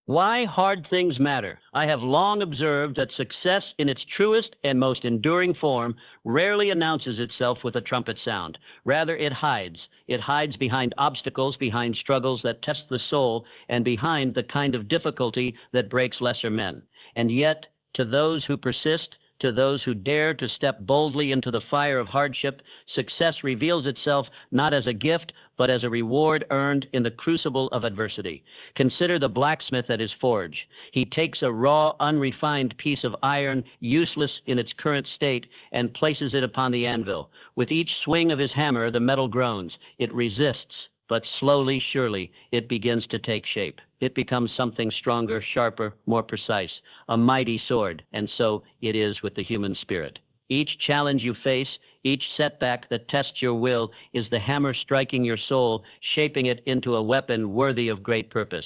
Why hard things matter. I have long observed that success in its truest and most enduring form rarely announces itself with a trumpet sound. Rather, it hides. It hides behind obstacles, behind struggles that test the soul, and behind the kind of difficulty that breaks lesser men. And yet, to those who persist, to those who dare to step boldly into the fire of hardship, success reveals itself not as a gift, but as a reward earned in the crucible of adversity. Consider the blacksmith at his forge. He takes a raw, unrefined piece of iron, useless in its current state, and places it upon the anvil. With each swing of his hammer, the metal groans. It resists, but slowly, surely, it begins to take shape. It becomes something stronger, sharper, more precise, a mighty sword, and so it is with the human spirit. Each challenge you face, each setback that tests your will, is the hammer striking your soul, shaping it into a weapon worthy of great purpose.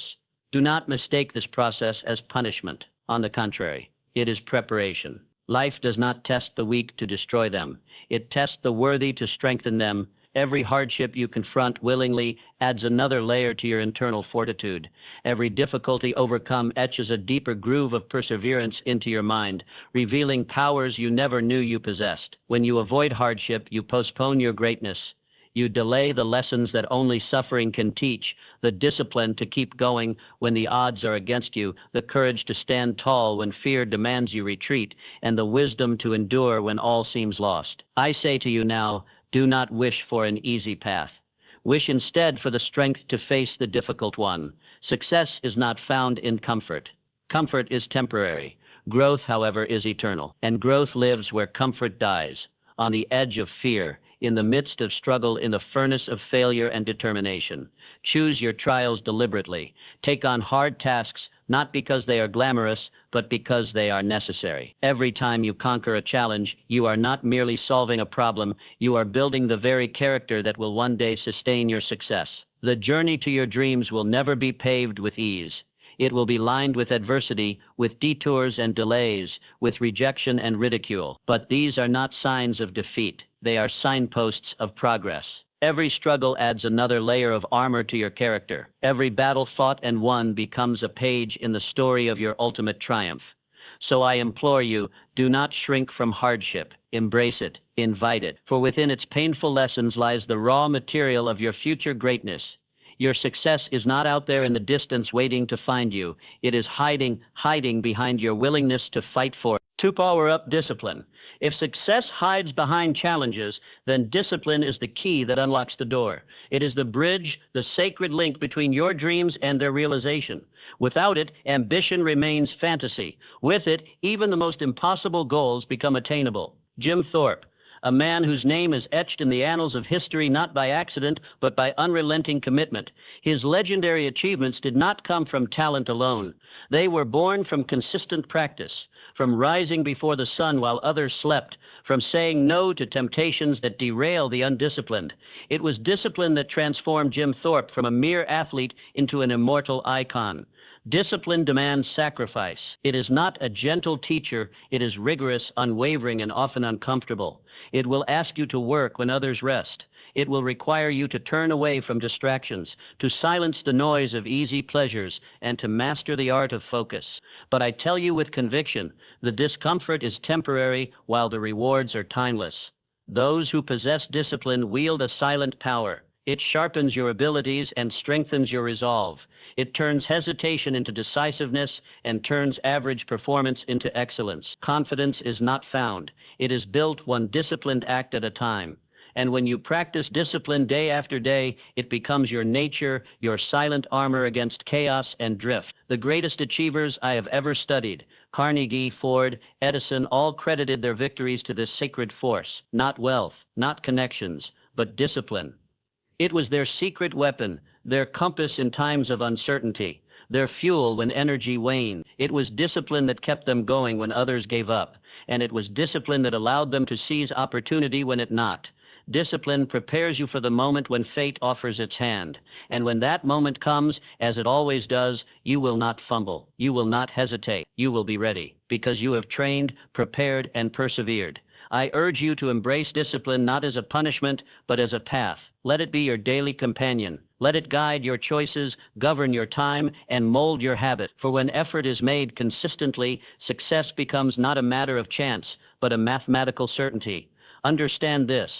Do not mistake this process as punishment. On the contrary, it is preparation. Life does not test the weak to destroy them. It tests the worthy to strengthen them. Every hardship you confront willingly adds another layer to your internal fortitude. Every difficulty overcome etches a deeper groove of perseverance into your mind, revealing powers you never knew you possessed. When you avoid hardship, you postpone your greatness. You delay the lessons that only suffering can teach, the discipline to keep going when the odds are against you, the courage to stand tall when fear demands you retreat, and the wisdom to endure when all seems lost. I say to you now, do not wish for an easy path. Wish instead for the strength to face the difficult one. Success is not found in comfort. Comfort is temporary. Growth, however, is eternal. And growth lives where comfort dies, on the edge of fear, in the midst of struggle, in the furnace of failure and determination. Choose your trials deliberately. Take on hard tasks, not because they are glamorous, but because they are necessary. Every time you conquer a challenge, you are not merely solving a problem, you are building the very character that will one day sustain your success. The journey to your dreams will never be paved with ease. It will be lined with adversity, with detours and delays, with rejection and ridicule. But these are not signs of defeat. They are signposts of progress. Every struggle adds another layer of armor to your character. Every battle fought and won becomes a page in the story of your ultimate triumph. So I implore you, do not shrink from hardship. Embrace it, invite it, for within its painful lessons lies the raw material of your future greatness. Your success is not out there in the distance waiting to find you. It is hiding behind your willingness to fight for it. To power up discipline. If success hides behind challenges, then discipline is the key that unlocks the door. It is the bridge, the sacred link between your dreams and their realization. Without it, ambition remains fantasy. With it, even the most impossible goals become attainable. Jim Thorpe, a man whose name is etched in the annals of history not by accident, but by unrelenting commitment. His legendary achievements did not come from talent alone. They were born from consistent practice, from rising before the sun while others slept, from saying no to temptations that derail the undisciplined. It was discipline that transformed Jim Thorpe from a mere athlete into an immortal icon. Discipline demands sacrifice. It is not a gentle teacher. It is rigorous, unwavering, and often uncomfortable. It will ask you to work when others rest. It will require you to turn away from distractions, to silence the noise of easy pleasures, and to master the art of focus. But I tell you with conviction, the discomfort is temporary while the rewards are timeless. Those who possess discipline wield a silent power. It sharpens your abilities and strengthens your resolve. It turns hesitation into decisiveness and turns average performance into excellence. Confidence is not found. It is built one disciplined act at a time. And when you practice discipline day after day, it becomes your nature, your silent armor against chaos and drift. The greatest achievers I have ever studied, Carnegie, Ford, Edison, all credited their victories to this sacred force. Not wealth, not connections, but discipline. It was their secret weapon, their compass in times of uncertainty, their fuel when energy waned. It was discipline that kept them going when others gave up, and it was discipline that allowed them to seize opportunity when it not. Discipline prepares you for the moment when fate offers its hand. And when that moment comes, as it always does, you will not fumble. You will not hesitate. You will be ready, because you have trained, prepared, and persevered. I urge you to embrace discipline not as a punishment, but as a path. Let it be your daily companion. Let it guide your choices, govern your time, and mold your habit. For when effort is made consistently, success becomes not a matter of chance, but a mathematical certainty. Understand this.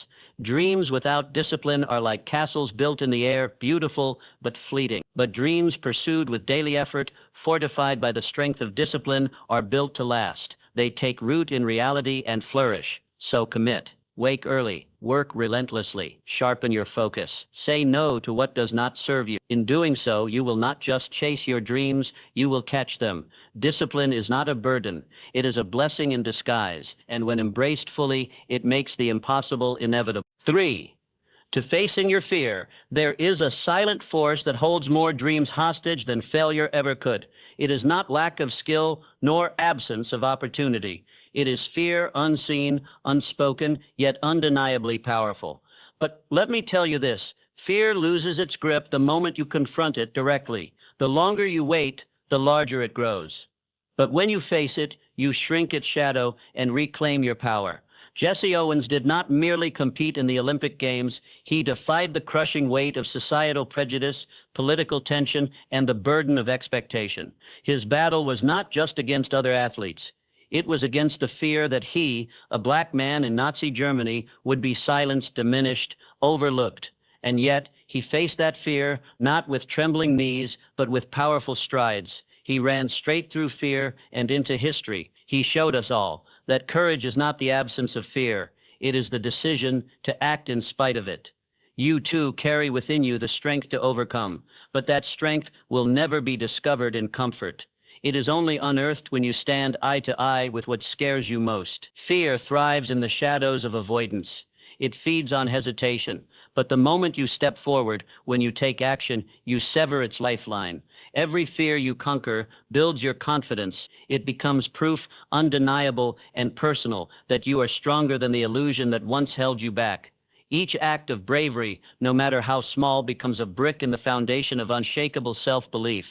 Dreams without discipline are like castles built in the air, beautiful but fleeting. But dreams pursued with daily effort, fortified by the strength of discipline, are built to last. They take root in reality and flourish. So commit. Wake early. Work relentlessly. Sharpen your focus. Say no to what does not serve you. In doing so, you will not just chase your dreams, you will catch them. Discipline is not a burden. It is a blessing in disguise, and when embraced fully, it makes the impossible inevitable. 3. To facing your fear, there is a silent force that holds more dreams hostage than failure ever could. It is not lack of skill nor absence of opportunity. It is fear, unseen, unspoken, yet undeniably powerful. But let me tell you this, fear loses its grip the moment you confront it directly. The longer you wait, the larger it grows. But when you face it, you shrink its shadow and reclaim your power. Jesse Owens did not merely compete in the Olympic Games, he defied the crushing weight of societal prejudice, political tension, and the burden of expectation. His battle was not just against other athletes. It was against the fear that he, a black man in Nazi Germany, would be silenced, diminished, overlooked. And yet, he faced that fear not with trembling knees, but with powerful strides. He ran straight through fear and into history. He showed us all that courage is not the absence of fear. It is the decision to act in spite of it. You, too, carry within you the strength to overcome, but that strength will never be discovered in comfort. It is only unearthed when you stand eye to eye with what scares you most. Fear thrives in the shadows of avoidance. It feeds on hesitation. But the moment you step forward, when you take action, you sever its lifeline. Every fear you conquer builds your confidence. It becomes proof, undeniable and personal, that you are stronger than the illusion that once held you back. Each act of bravery, no matter how small, becomes a brick in the foundation of unshakable self-belief.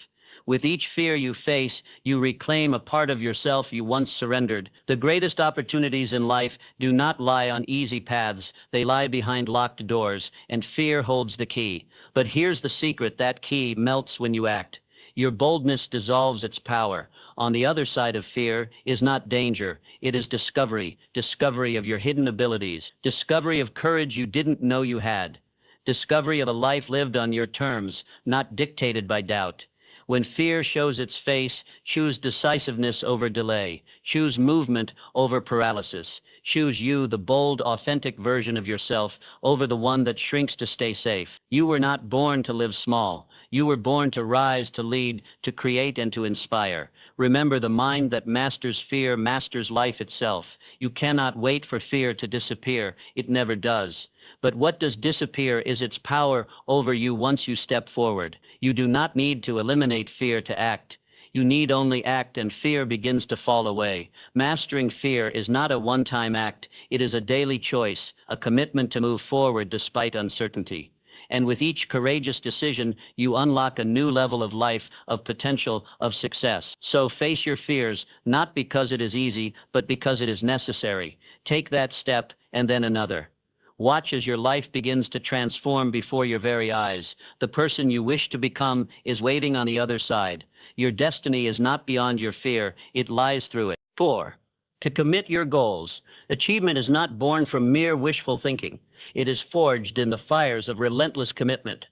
With each fear you face, you reclaim a part of yourself you once surrendered. The greatest opportunities in life do not lie on easy paths. They lie behind locked doors, and fear holds the key. But here's the secret: that key melts when you act. Your boldness dissolves its power. On the other side of fear is not danger. It is discovery. Discovery of your hidden abilities. Discovery of courage you didn't know you had. Discovery of a life lived on your terms, not dictated by doubt. When fear shows its face, choose decisiveness over delay. Choose movement over paralysis. Choose you, the bold, authentic version of yourself, over the one that shrinks to stay safe. You were not born to live small. You were born to rise, to lead, to create, and to inspire. Remember, the mind that masters fear masters life itself. You cannot wait for fear to disappear. It never does. But what does disappear is its power over you once you step forward. You do not need to eliminate fear to act. You need only act, and fear begins to fall away. Mastering fear is not a one-time act. It is a daily choice, a commitment to move forward despite uncertainty. And with each courageous decision, you unlock a new level of life, of potential, of success. So face your fears, not because it is easy, but because it is necessary. Take that step, and then another. Watch as your life begins to transform before your very eyes. The person you wish to become is waiting on the other side. Your destiny is not beyond your fear. It lies through it. 4. To commit your goals. Achievement is not born from mere wishful thinking. It is forged in the fires of relentless commitment.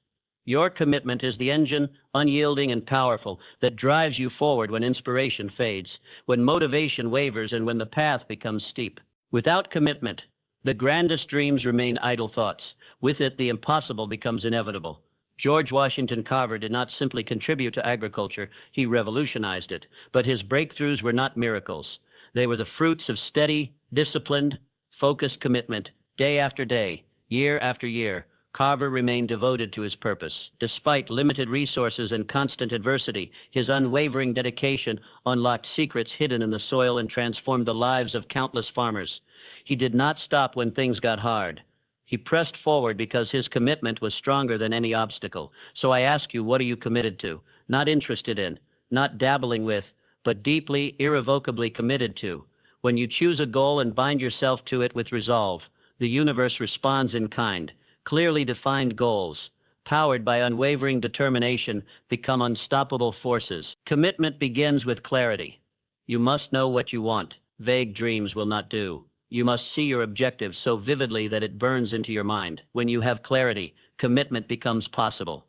Your commitment is the engine, unyielding and powerful, that drives you forward when inspiration fades, when motivation wavers, and when the path becomes steep. Without commitment, the grandest dreams remain idle thoughts. With it, the impossible becomes inevitable. George Washington Carver did not simply contribute to agriculture, he revolutionized it. But his breakthroughs were not miracles. They were the fruits of steady, disciplined, focused commitment. Day after day, year after year, Carver remained devoted to his purpose. Despite limited resources and constant adversity, his unwavering dedication unlocked secrets hidden in the soil and transformed the lives of countless farmers. He did not stop when things got hard. He pressed forward because his commitment was stronger than any obstacle. So I ask you, what are you committed to? Not interested in, not dabbling with, but deeply, irrevocably committed to. When you choose a goal and bind yourself to it with resolve, the universe responds in kind. Clearly defined goals, powered by unwavering determination, become unstoppable forces. Commitment begins with clarity. You must know what you want. Vague dreams will not do. You must see your objective so vividly that it burns into your mind. When you have clarity, commitment becomes possible.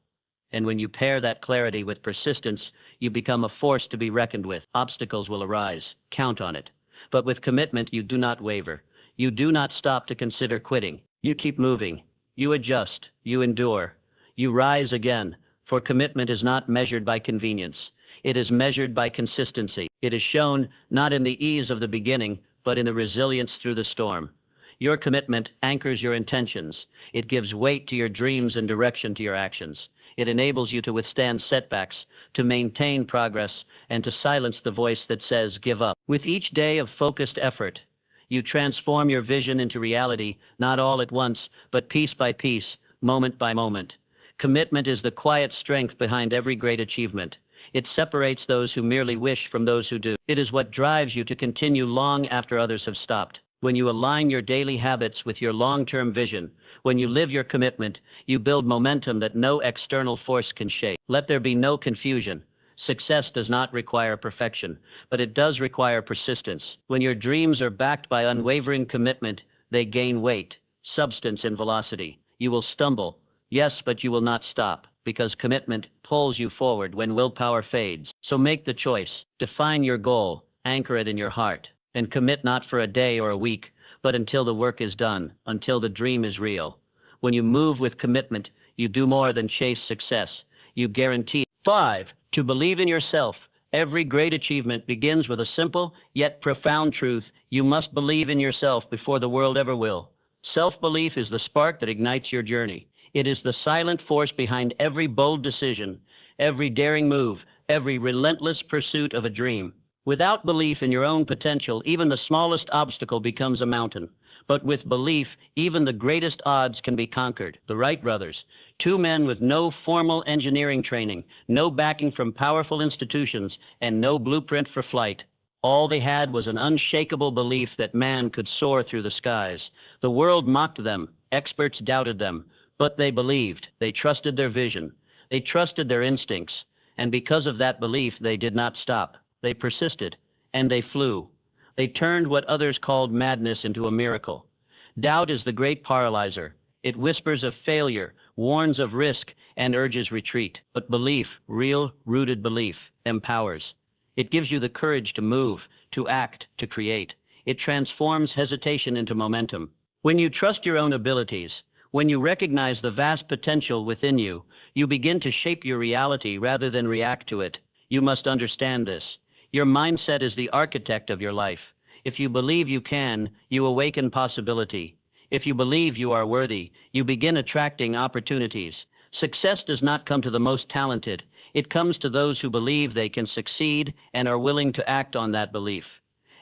And when you pair that clarity with persistence, you become a force to be reckoned with. Obstacles will arise. Count on it. But with commitment, you do not waver. You do not stop to consider quitting. You keep moving. You adjust. You endure. You rise again. For commitment is not measured by convenience. It is measured by consistency. It is shown not in the ease of the beginning, but in the resilience through the storm. Your commitment anchors your intentions. It gives weight to your dreams and direction to your actions. It enables you to withstand setbacks, to maintain progress, and to silence the voice that says, give up. With each day of focused effort, you transform your vision into reality, not all at once, but piece by piece, moment by moment. Commitment is the quiet strength behind every great achievement. It separates those who merely wish from those who do. It is what drives you to continue long after others have stopped. When you align your daily habits with your long-term vision, when you live your commitment, you build momentum that no external force can shake. Let there be no confusion. Success does not require perfection, but it does require persistence. When your dreams are backed by unwavering commitment, they gain weight, substance, and velocity. You will stumble, yes, but you will not stop, because commitment pulls you forward when willpower fades. So make the choice. Define your goal, anchor it in your heart, and commit not for a day or a week, but until the work is done, until the dream is real. When you move with commitment, you do more than chase success. You guarantee. 5. To believe in yourself. Every great achievement begins with a simple yet profound truth. You must believe in yourself before the world ever will. Self-belief is the spark that ignites your journey. It is the silent force behind every bold decision, every daring move, every relentless pursuit of a dream. Without belief in your own potential, even the smallest obstacle becomes a mountain. But with belief, even the greatest odds can be conquered. The Wright brothers, two men with no formal engineering training, no backing from powerful institutions, and no blueprint for flight. All they had was an unshakable belief that man could soar through the skies. The world mocked them, experts doubted them, but they believed. They trusted their vision. They trusted their instincts. And because of that belief, they did not stop. They persisted, and they flew. They turned what others called madness into a miracle. Doubt is the great paralyzer. It whispers of failure, warns of risk, and urges retreat. But belief, real, rooted belief, empowers. It gives you the courage to move, to act, to create. It transforms hesitation into momentum. When you trust your own abilities, when you recognize the vast potential within you, you begin to shape your reality rather than react to it. You must understand this. Your mindset is the architect of your life. If you believe you can, you awaken possibility. If you believe you are worthy, you begin attracting opportunities. Success does not come to the most talented. It comes to those who believe they can succeed and are willing to act on that belief.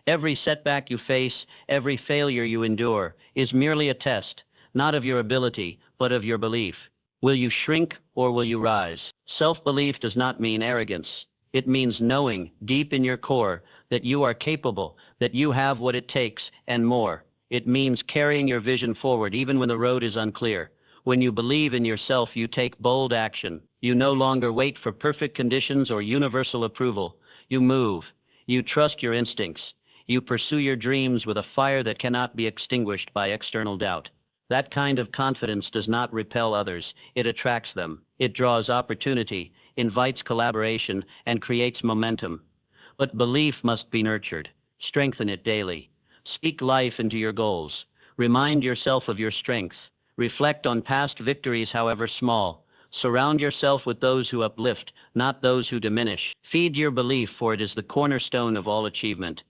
Every setback you face, every failure you endure, is merely a test, not of your ability, but of your belief. Will you shrink or will you rise? Self-belief does not mean arrogance. It means knowing deep in your core that you are capable, that you have what it takes, and more. It means carrying your vision forward even when the road is unclear. When you believe in yourself, you take bold action. You no longer wait for perfect conditions or universal approval. You move. You trust your instincts. You pursue your dreams with a fire that cannot be extinguished by external doubt. That kind of confidence does not repel others. It attracts them. It draws opportunity, invites collaboration, and creates momentum. But belief must be nurtured. Strengthen it daily. Speak life into your goals. Remind yourself of your strengths. Reflect on past victories, however small. Surround yourself with those who uplift, not those who diminish. Feed your belief, for it is the cornerstone of all achievement.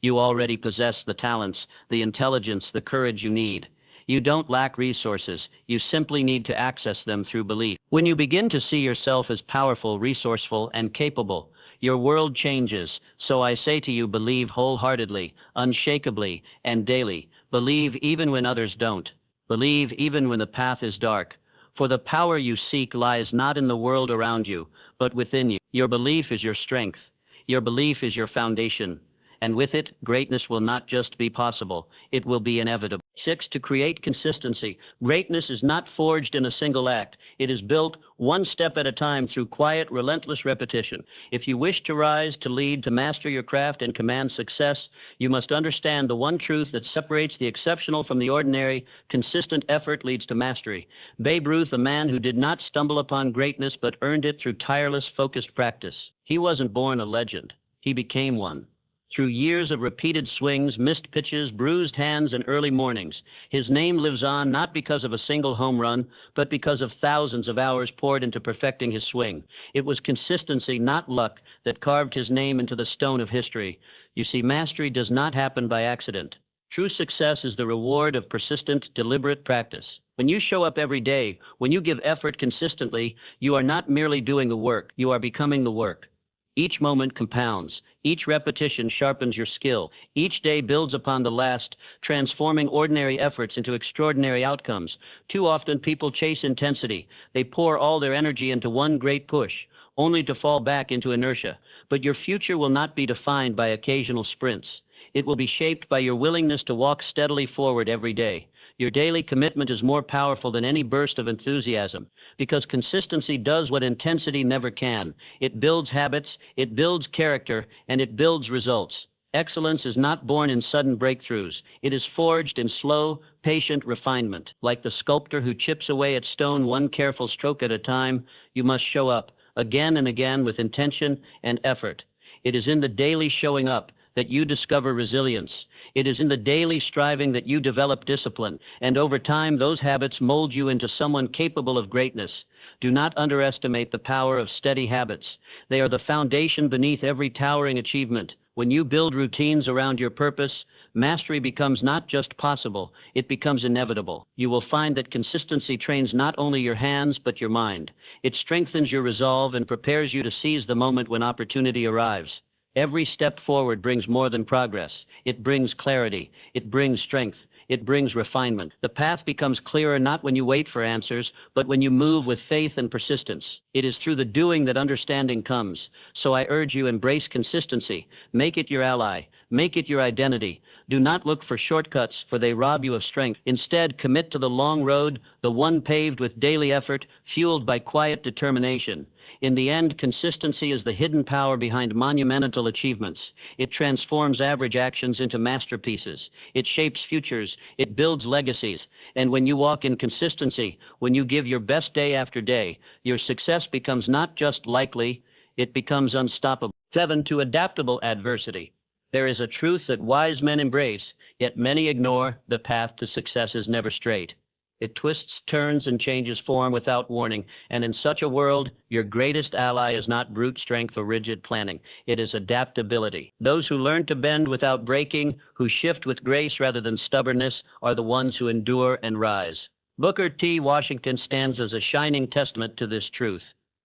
You already possess the talents, the intelligence, the courage you need. You don't lack resources. You simply need to access them through belief. When you begin to see yourself as powerful, resourceful, and capable, your world changes. So I say to you, believe wholeheartedly, unshakably, and daily. Believe even when others don't. Believe even when the path is dark. For the power you seek lies not in the world around you, but within you. Your belief is your strength. Your belief is your foundation. And with it, greatness will not just be possible, it will be inevitable. 6, to create consistency. Greatness is not forged in a single act. It is built one step at a time through quiet, relentless repetition. If you wish to rise, to lead, to master your craft, and command success, you must understand the one truth that separates the exceptional from the ordinary. Consistent effort leads to mastery. Babe Ruth, a man who did not stumble upon greatness but earned it through tireless, focused practice. He wasn't born a legend. He became one. Through years of repeated swings, missed pitches, bruised hands, and early mornings, his name lives on not because of a single home run, but because of thousands of hours poured into perfecting his swing. It was consistency, not luck, that carved his name into the stone of history. You see, mastery does not happen by accident. True success is the reward of persistent, deliberate practice. When you show up every day, when you give effort consistently, you are not merely doing the work, you are becoming the work. Each moment compounds. Each repetition sharpens your skill. Each day builds upon the last, transforming ordinary efforts into extraordinary outcomes. Too often people chase intensity. They pour all their energy into one great push, only to fall back into inertia. But your future will not be defined by occasional sprints. It will be shaped by your willingness to walk steadily forward every day. Your daily commitment is more powerful than any burst of enthusiasm, because consistency does what intensity never can. It builds habits, it builds character, and it builds results. Excellence is not born in sudden breakthroughs. It is forged in slow, patient refinement. Like the sculptor who chips away at stone one careful stroke at a time, you must show up again and again with intention and effort. It is in the daily showing up that you discover resilience. It is in the daily striving that you develop discipline, and over time those habits mold you into someone capable of greatness. Do not underestimate the power of steady habits. They are the foundation beneath every towering achievement. When you build routines around your purpose, mastery becomes not just possible, it becomes inevitable. You will find that consistency trains not only your hands, but your mind. It strengthens your resolve and prepares you to seize the moment when opportunity arrives. Every step forward brings more than progress. It brings clarity. It brings strength. It brings refinement. The path becomes clearer not when you wait for answers, but when you move with faith and persistence. It is through the doing that understanding comes. So I urge you, embrace consistency. Make it your ally. Make it your identity. Do not look for shortcuts, for they rob you of strength. Instead, commit to the long road, the one paved with daily effort, fueled by quiet determination. In the end, consistency is the hidden power behind monumental achievements. It transforms average actions into masterpieces. It shapes futures. It builds legacies. And when you walk in consistency, when you give your best day after day, your success becomes not just likely, it becomes unstoppable. 7, to adaptable adversity. There is a truth that wise men embrace, yet many ignore. The path to success is never straight. It twists, turns, and changes form without warning. And in such a world, your greatest ally is not brute strength or rigid planning. It is adaptability. Those who learn to bend without breaking, who shift with grace rather than stubbornness, are the ones who endure and rise. Booker T. Washington stands as a shining testament to this truth.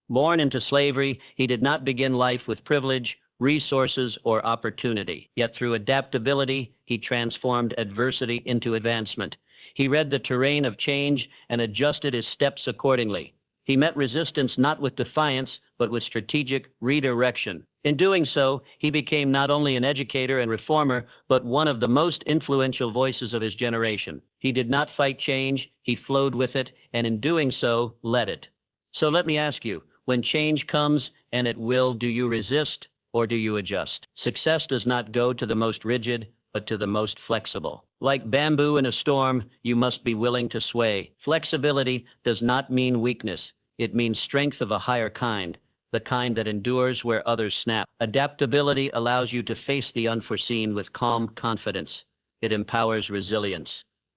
Born into slavery, he did not begin life with privilege, resources, or opportunity. Yet through adaptability, he transformed adversity into advancement. He read the terrain of change and adjusted his steps accordingly. He met resistance not with defiance, but with strategic redirection. In doing so, he became not only an educator and reformer, but one of the most influential voices of his generation. He did not fight change, he flowed with it, and in doing so, led it. So let me ask you, when change comes, and it will, do you resist or do you adjust? Success does not go to the most rigid, but to the most flexible. Like bamboo in a storm, you must be willing to sway. Flexibility does not mean weakness. It means strength of a higher kind, the kind that endures where others snap. Adaptability allows you to face the unforeseen with calm confidence. It empowers resilience.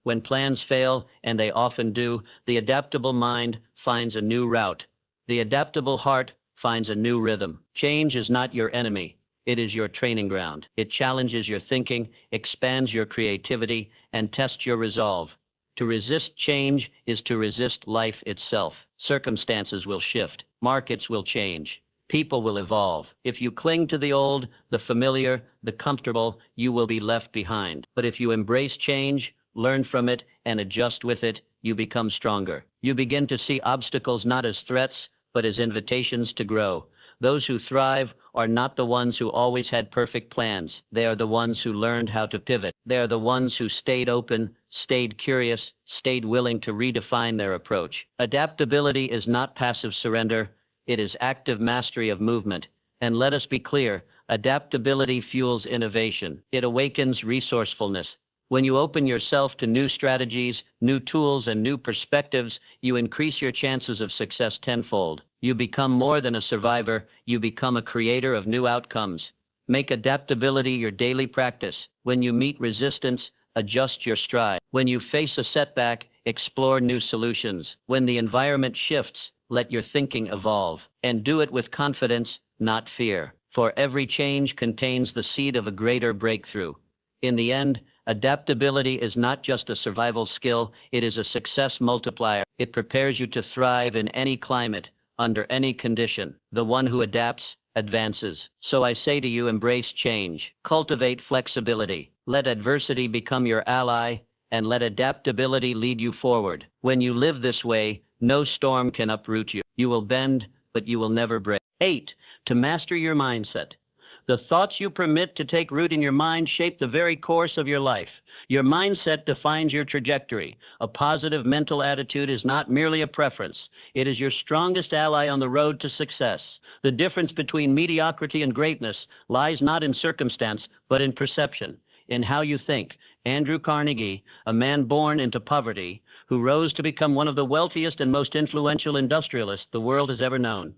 When plans fail, and they often do, the adaptable mind finds a new route. The adaptable heart finds a new rhythm. Change is not your enemy. It is your training ground. It challenges your thinking, expands your creativity, and tests your resolve. To resist change is to resist life itself. Circumstances will shift. Markets will change. People will evolve. If you cling to the old, the familiar, the comfortable, you will be left behind. But if you embrace change, learn from it, and adjust with it, you become stronger. You begin to see obstacles not as threats, but as invitations to grow. Those who thrive are not the ones who always had perfect plans. They are the ones who learned how to pivot. They are the ones who stayed open, stayed curious, stayed willing to redefine their approach. Adaptability is not passive surrender. It is active mastery of movement. And let us be clear, adaptability fuels innovation. It awakens resourcefulness. When you open yourself to new strategies, new tools, and new perspectives, you increase your chances of success tenfold. You become more than a survivor, you become a creator of new outcomes. Make adaptability your daily practice. When you meet resistance, adjust your stride. When you face a setback, explore new solutions. When the environment shifts, let your thinking evolve. And do it with confidence, not fear. For every change contains the seed of a greater breakthrough. In the end, adaptability is not just a survival skill, it is a success multiplier. It prepares you to thrive in any climate, under any condition. The one who adapts, advances. So I say to you, embrace change. Cultivate flexibility. Let adversity become your ally, and let adaptability lead you forward. When you live this way, no storm can uproot you. You will bend, but you will never break. 8. To master your mindset. The thoughts you permit to take root in your mind shape the very course of your life. Your mindset defines your trajectory. A positive mental attitude is not merely a preference. It is your strongest ally on the road to success. The difference between mediocrity and greatness lies not in circumstance, but in perception, in how you think. Andrew Carnegie, a man born into poverty, who rose to become one of the wealthiest and most influential industrialists the world has ever known.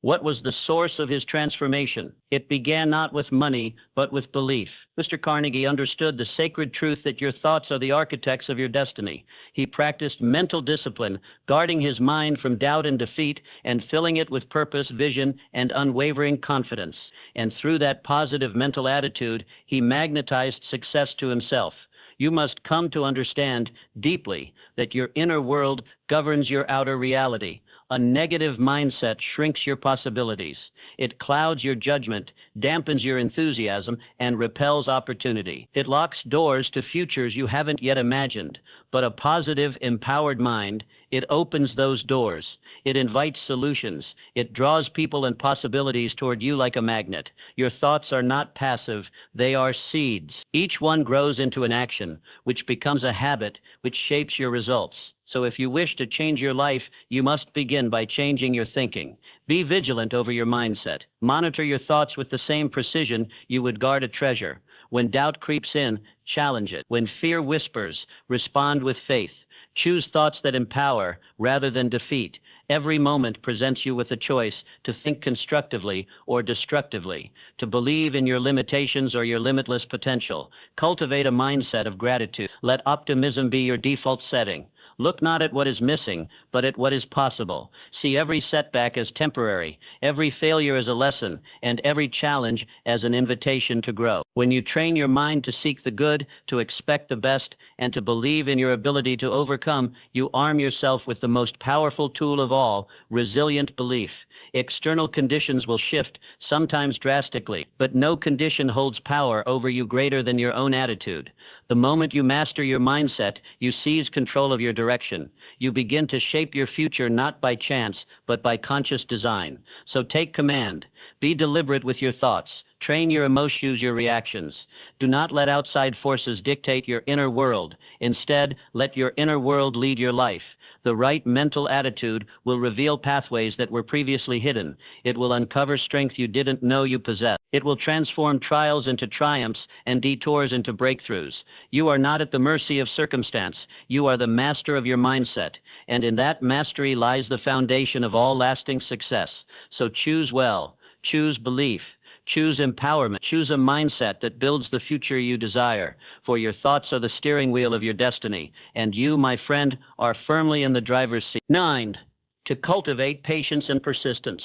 What was the source of his transformation? It began not with money, but with belief. Mr. Carnegie understood the sacred truth that your thoughts are the architects of your destiny. He practiced mental discipline, guarding his mind from doubt and defeat, and filling it with purpose, vision, and unwavering confidence. And through that positive mental attitude, he magnetized success to himself. You must come to understand deeply that your inner world governs your outer reality. A negative mindset shrinks your possibilities. It clouds your judgment, dampens your enthusiasm, and repels opportunity. It locks doors to futures you haven't yet imagined. But a positive, empowered mind, it opens those doors. It invites solutions. It draws people and possibilities toward you like a magnet. Your thoughts are not passive. They are seeds. Each one grows into an action, which becomes a habit, which shapes your results. So if you wish to change your life, you must begin by changing your thinking. Be vigilant over your mindset. Monitor your thoughts with the same precision you would guard a treasure. When doubt creeps in, challenge it. When fear whispers, respond with faith. Choose thoughts that empower rather than defeat. Every moment presents you with a choice to think constructively or destructively, to believe in your limitations or your limitless potential. Cultivate a mindset of gratitude. Let optimism be your default setting. Look not at what is missing, but at what is possible. See every setback as temporary, every failure as a lesson, and every challenge as an invitation to grow. When you train your mind to seek the good, to expect the best, and to believe in your ability to overcome, you arm yourself with the most powerful tool of all, resilient belief. External conditions will shift, sometimes drastically, but no condition holds power over you greater than your own attitude. The moment you master your mindset, you seize control of your direction. You begin to shape your future not by chance, but by conscious design. So take command. Be deliberate with your thoughts. Train your emotions, your reactions. Do not let outside forces dictate your inner world. Instead, let your inner world lead your life. The right mental attitude will reveal pathways that were previously hidden. It will uncover strength you didn't know you possessed. It will transform trials into triumphs and detours into breakthroughs. You are not at the mercy of circumstance. You are the master of your mindset. And in that mastery lies the foundation of all lasting success. So choose well. Choose belief. Choose empowerment. Choose a mindset that builds the future you desire, for your thoughts are the steering wheel of your destiny, and you, my friend, are firmly in the driver's seat. 9. To cultivate patience and persistence.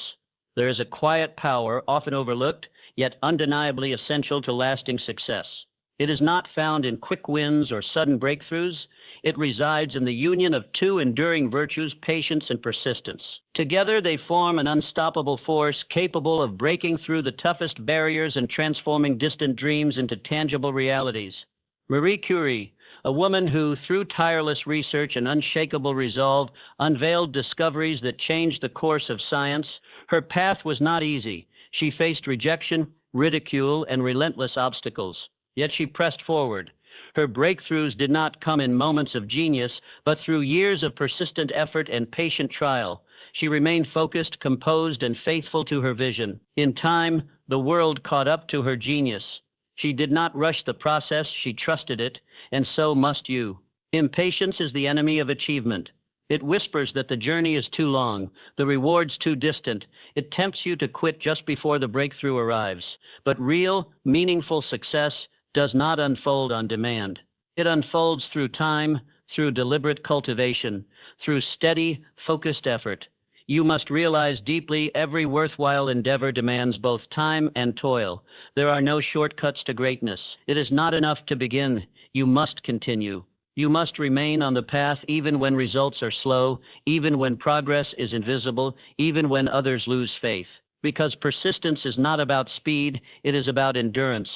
There is a quiet power, often overlooked, yet undeniably essential to lasting success. It is not found in quick wins or sudden breakthroughs. It resides in the union of two enduring virtues, patience and persistence. Together, they form an unstoppable force capable of breaking through the toughest barriers and transforming distant dreams into tangible realities. Marie Curie, A woman who, through tireless research and unshakable resolve, unveiled discoveries that changed the course of science. Her path was not easy. She faced rejection, ridicule, and relentless obstacles. Yet she pressed forward. Her breakthroughs did not come in moments of genius, but through years of persistent effort and patient trial. She remained focused, composed, and faithful to her vision. In time, the world caught up to her genius. She did not rush the process, she trusted it, and so must you. Impatience is the enemy of achievement. It whispers that the journey is too long, the rewards too distant. It tempts you to quit just before the breakthrough arrives. But real, meaningful success does not unfold on demand. It unfolds through time, through deliberate cultivation, through steady, focused effort. You must realize deeply every worthwhile endeavor demands both time and toil. There are no shortcuts to greatness. It is not enough to begin. You must continue. You must remain on the path even when results are slow, even when progress is invisible, even when others lose faith. Because persistence is not about speed, it is about endurance.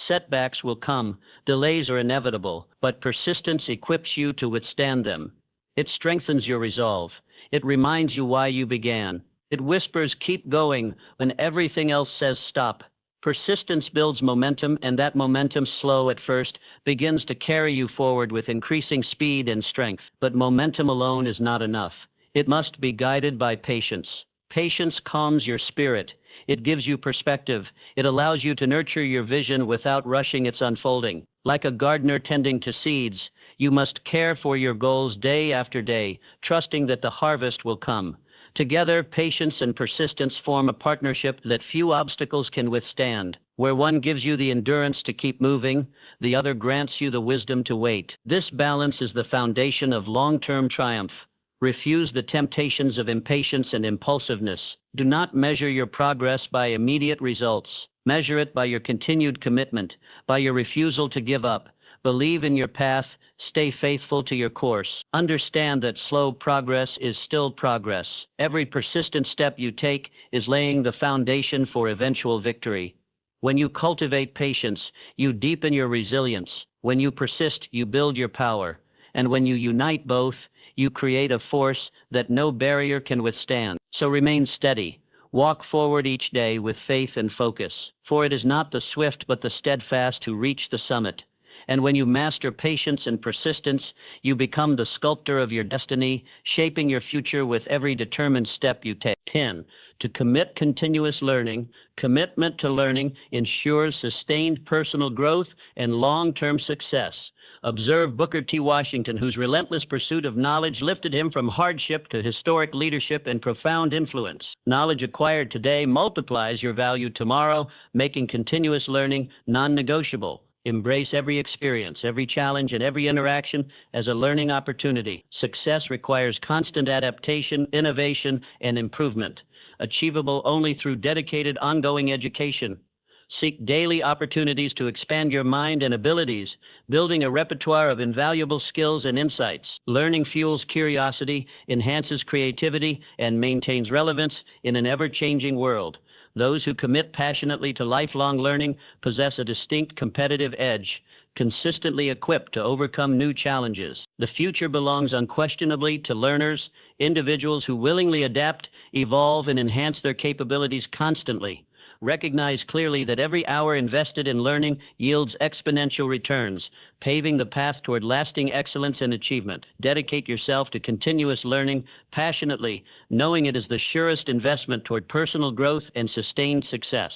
Setbacks will come, delays are inevitable, but persistence equips you to withstand them. It strengthens your resolve. It reminds you why you began. It whispers, keep going, when everything else says stop. Persistence builds momentum, and that momentum, slow at first, begins to carry you forward with increasing speed and strength. But momentum alone is not enough. It must be guided by patience. Patience calms your spirit. It gives you perspective. It allows you to nurture your vision without rushing its unfolding. Like a gardener tending to seeds, you must care for your goals day after day, trusting that the harvest will come. Together, patience and persistence form a partnership that few obstacles can withstand. Where one gives you the endurance to keep moving, the other grants you the wisdom to wait. This balance is the foundation of long-term triumph. Refuse the temptations of impatience and impulsiveness. Do not measure your progress by immediate results. Measure it by your continued commitment, by your refusal to give up. Believe in your path. Stay faithful to your course. Understand that slow progress is still progress. Every persistent step you take is laying the foundation for eventual victory. When you cultivate patience, you deepen your resilience. When you persist, you build your power. And when you unite both, you create a force that no barrier can withstand. So remain steady. Walk forward each day with faith and focus. For it is not the swift but the steadfast who reach the summit. And when you master patience and persistence, you become the sculptor of your destiny, shaping your future with every determined step you take. 10. To commit continuous learning. Commitment to learning ensures sustained personal growth and long-term success. Observe Booker T. Washington, whose relentless pursuit of knowledge lifted him from hardship to historic leadership and profound influence. Knowledge acquired today multiplies your value tomorrow, making continuous learning non-negotiable. Embrace every experience, every challenge, and every interaction as a learning opportunity. Success requires constant adaptation, innovation, and improvement, achievable only through dedicated, ongoing education. Seek daily opportunities to expand your mind and abilities, building a repertoire of invaluable skills and insights. Learning fuels curiosity, enhances creativity, and maintains relevance in an ever-changing world. Those who commit passionately to lifelong learning possess a distinct competitive edge, consistently equipped to overcome new challenges. The future belongs unquestionably to learners, individuals who willingly adapt, evolve, and enhance their capabilities constantly. Recognize clearly that every hour invested in learning yields exponential returns, paving the path toward lasting excellence and achievement. Dedicate yourself to continuous learning passionately, knowing it is the surest investment toward personal growth and sustained success.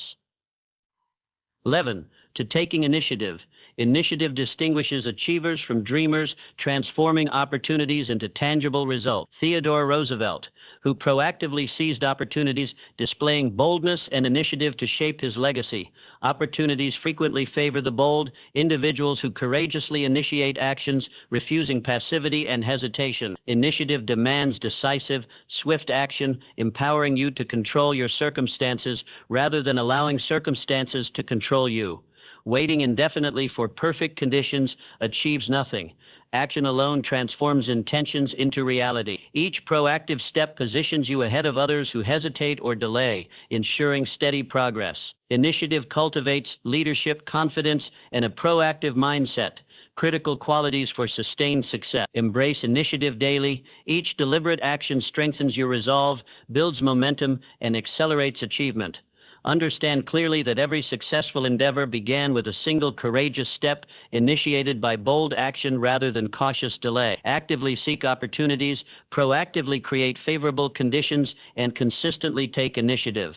11. To taking initiative. Initiative distinguishes achievers from dreamers, transforming opportunities into tangible results. Theodore Roosevelt, who proactively seized opportunities, displaying boldness and initiative to shape his legacy. Opportunities frequently favor the bold, individuals who courageously initiate actions, refusing passivity and hesitation. Initiative demands decisive, swift action, empowering you to control your circumstances rather than allowing circumstances to control you. Waiting indefinitely for perfect conditions achieves nothing. Action alone transforms intentions into reality. Each proactive step positions you ahead of others who hesitate or delay, ensuring steady progress. Initiative cultivates leadership, confidence, and a proactive mindset, critical qualities for sustained success. Embrace initiative daily. Each deliberate action strengthens your resolve, builds momentum, and accelerates achievement. Understand clearly that every successful endeavor began with a single courageous step initiated by bold action rather than cautious delay. Actively seek opportunities, proactively create favorable conditions, and consistently take initiative.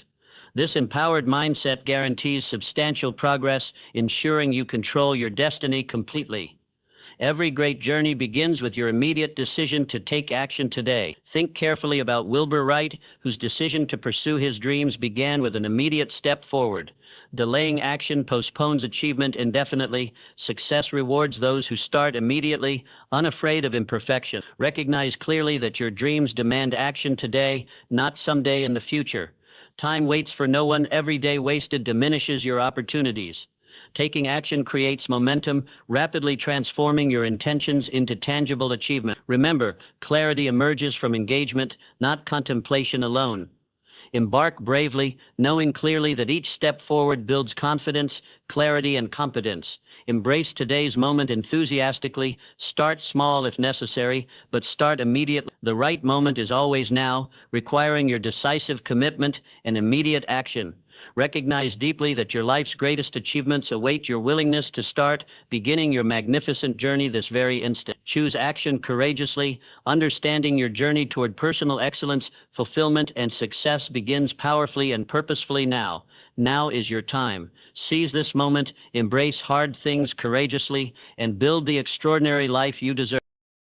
This empowered mindset guarantees substantial progress, ensuring you control your destiny completely. Every great journey begins with your immediate decision to take action today. Think carefully about Wilbur Wright, whose decision to pursue his dreams began with an immediate step forward. Delaying action postpones achievement indefinitely. Success rewards those who start immediately, unafraid of imperfection. Recognize clearly that your dreams demand action today, not someday in the future. Time waits for no one. Every day wasted diminishes your opportunities. Taking action creates momentum, rapidly transforming your intentions into tangible achievement. Remember, clarity emerges from engagement, not contemplation alone. Embark bravely, knowing clearly that each step forward builds confidence, clarity, and competence. Embrace today's moment enthusiastically. Start small if necessary, but start immediately. The right moment is always now, requiring your decisive commitment and immediate action. Recognize deeply that your life's greatest achievements await your willingness to start, beginning your magnificent journey this very instant. Choose action courageously. Understanding your journey toward personal excellence, fulfillment, and success begins powerfully and purposefully now. Now is your time. Seize this moment, embrace hard things courageously, and build the extraordinary life you deserve.